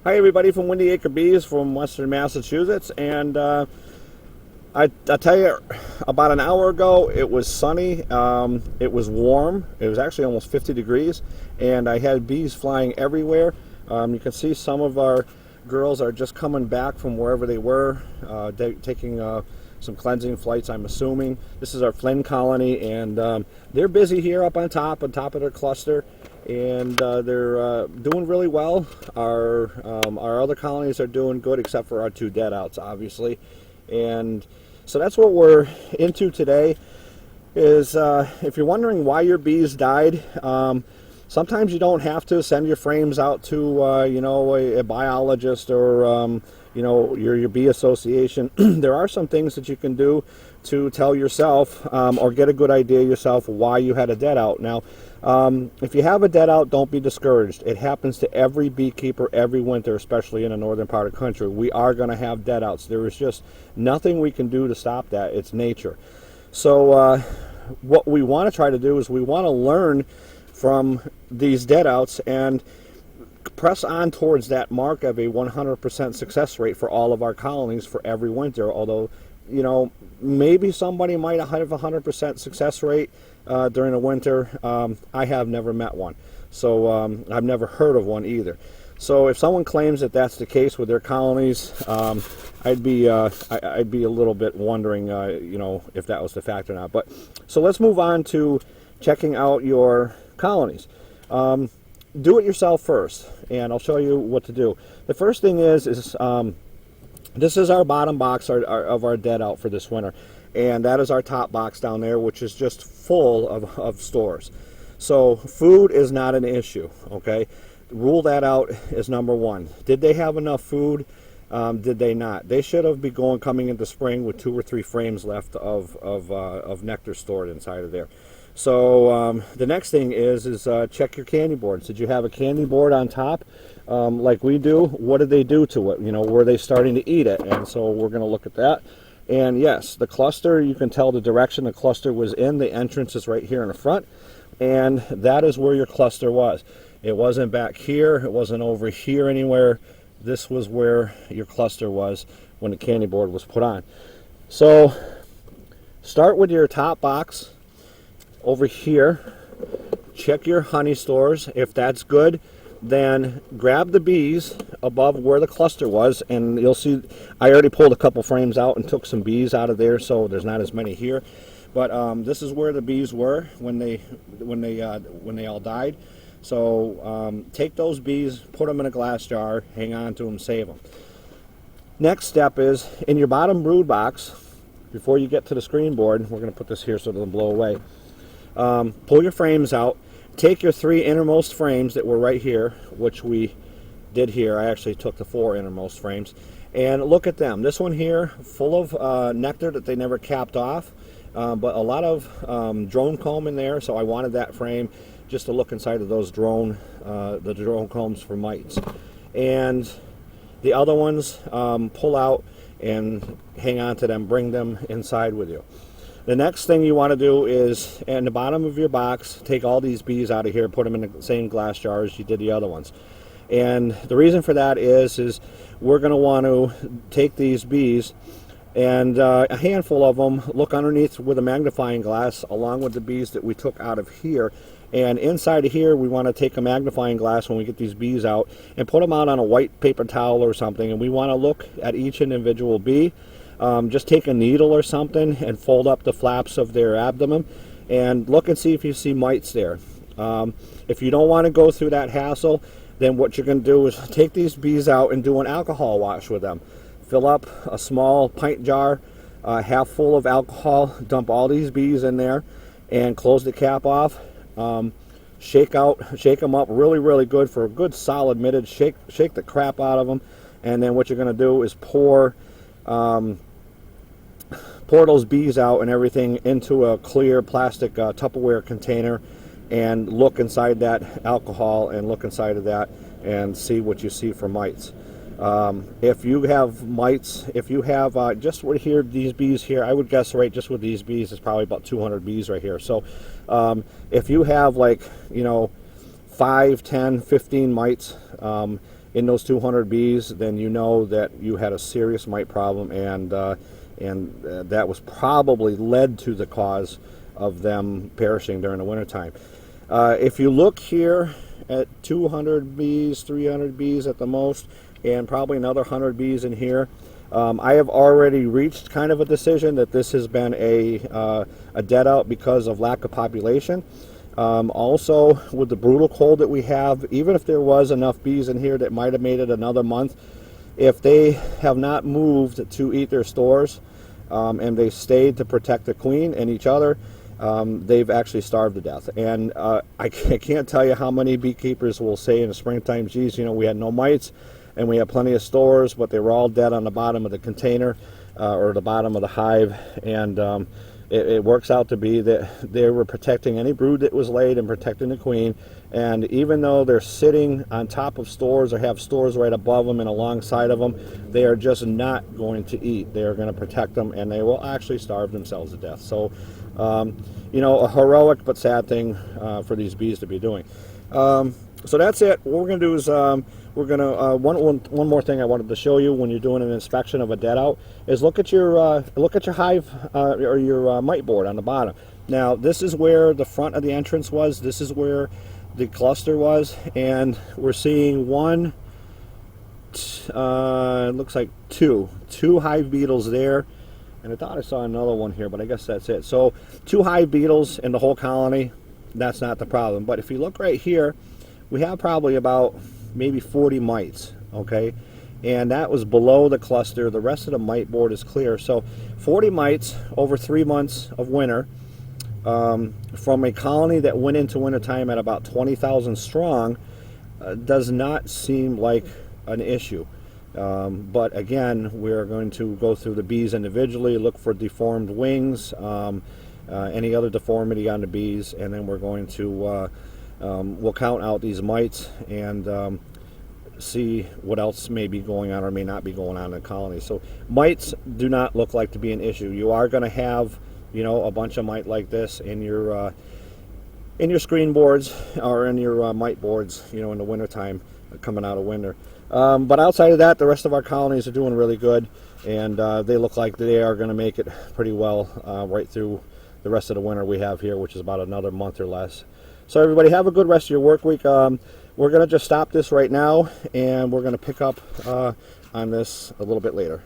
Hi, everybody from Windy Acre Bees from Western Massachusetts. And I tell you, about an hour ago, it was sunny. It was warm. It was actually almost 50 degrees, and I had bees flying everywhere. You can see some of our girls are just coming back from wherever they were, taking some cleansing flights, I'm assuming. This is our Flynn colony, and they're busy here up on top of their cluster, and they're doing really well. Our other colonies are doing good, except for our two dead outs, obviously. And so that's what we're into today. Is if you're wondering why your bees died, sometimes you don't have to send your frames out to a biologist or your bee association. There are some things that you can do to tell yourself or get a good idea yourself why you had a dead out. Now, if you have a dead out, don't be discouraged. It happens to every beekeeper every winter, especially in the northern part of the country. We are going to have dead outs. There is just nothing we can do to stop that. It's nature. So what we want to try to do is we want to learn from these dead outs and press on towards that mark of a 100% success rate for all of our colonies for every winter. Although, maybe somebody might have a 100% success rate during the winter. I have never met one, so I've never heard of one either. So if someone claims that that's the case with their colonies, I'd be a little bit wondering, if that was the fact or not. But so let's move on to checking out your colonies. Do it yourself first, and I'll show you what to do. The first thing is this is our bottom box of our dead out for this winter, and that is our top box down there, which is just full of stores. So food is not an issue, okay? Rule that out as number one. Did they have enough food? Did they not? They should have been coming into spring with 2 or 3 frames left of nectar stored inside of there. So the next thing is check your candy boards. Did you have a candy board on top like we do? What did they do to it? Were they starting to eat it? And so we're going to look at that. And yes, the cluster, you can tell the direction the cluster was in. The entrance is right here in the front, and that is where your cluster was. It wasn't back here. It wasn't over here anywhere. This was where your cluster was when the candy board was put on. So start with your top box over here. Check your honey stores. If that's good, then grab the bees above where the cluster was, and you'll see I already pulled a couple frames out and took some bees out of there, so there's not as many here. But this is where the bees were when they all died. So take those bees, put them in a glass jar, hang on to them, save them. Next step is in your bottom brood box. Before you get to the screen board, we're going to put this here so it doesn't blow away. Pull your frames out. Take your 3 innermost frames that were right here, which we did here. I actually took the 4 innermost frames, and look at them. This one here, full of nectar that they never capped off, but a lot of drone comb in there. So I wanted that frame just to look inside of those the drone combs for mites. And the other ones, pull out and hang on to them. Bring them inside with you. The next thing you want to do is, in the bottom of your box, take all these bees out of here, put them in the same glass jars you did the other ones. And the reason for that is we're going to want to take these bees, and a handful of them, look underneath with a magnifying glass, along with the bees that we took out of here. And inside of here, we want to take a magnifying glass when we get these bees out and put them out on a white paper towel or something, and we want to look at each individual bee. Just take a needle or something and fold up the flaps of their abdomen and look and see if you see mites there. If you don't want to go through that hassle, then what you're going to do is take these bees out and do an alcohol wash with them. Fill up a small pint jar, half full of alcohol, dump all these bees in there, and close the cap off. Shake them up really, really good for a good solid minute. Shake the crap out of them, and then what you're going to do is pour those bees out and everything into a clear plastic Tupperware container, and look inside that alcohol and look inside of that and see what you see for mites. If you have mites, if you have just right here, these bees here, I would guess right just with these bees is probably about 200 bees right here. So if you have 5, 10, 15 mites, in those 200 bees, then you know that you had a serious mite problem, and that was probably led to the cause of them perishing during the wintertime. If you look here at 200 bees, 300 bees at the most, and probably another 100 bees in here, I have already reached kind of a decision that this has been a dead out because of lack of population. Also, with the brutal cold that we have, even if there was enough bees in here that might have made it another month, if they have not moved to eat their stores, and they stayed to protect the queen and each other, they've actually starved to death. And I can't tell you how many beekeepers will say in the springtime, geez, you know, we had no mites and we had plenty of stores, but they were all dead on the bottom of the container or the bottom of the hive. And it works out to be that they were protecting any brood that was laid and protecting the queen. And even though they're sitting on top of stores or have stores right above them and alongside of them, they are just not going to eat. They are going to protect them, and they will actually starve themselves to death. So, you know, a heroic but sad thing for these bees to be doing. So that's it. What we're going to do is we're going to one more thing I wanted to show you when you're doing an inspection of a dead out is look at your hive or your mite board on the bottom. Now this is where the front of the entrance was. This is where the cluster was, and we're seeing one. It looks like two hive beetles there, and I thought I saw another one here, but I guess that's it. So 2 hive beetles in the whole colony. That's not the problem. But if you look right here, we have probably about maybe 40 mites, okay? And that was below the cluster. The rest of the mite board is clear. So 40 mites over 3 months of winter from a colony that went into wintertime at about 20,000 strong does not seem like an issue. But again, we're going to go through the bees individually, look for deformed wings, any other deformity on the bees, and then we're going to we'll count out these mites and see what else may be going on or may not be going on in the colony. So mites do not look like to be an issue. You are going to have, you know, a bunch of mite like this in your screen boards or in your mite boards, you know, in the wintertime coming out of winter. But outside of that, the rest of our colonies are doing really good, and they look like they are going to make it pretty well right through the rest of the winter we have here, which is about another month or less. So everybody, have a good rest of your work week. We're going to just stop this right now, and we're going to pick up on this a little bit later.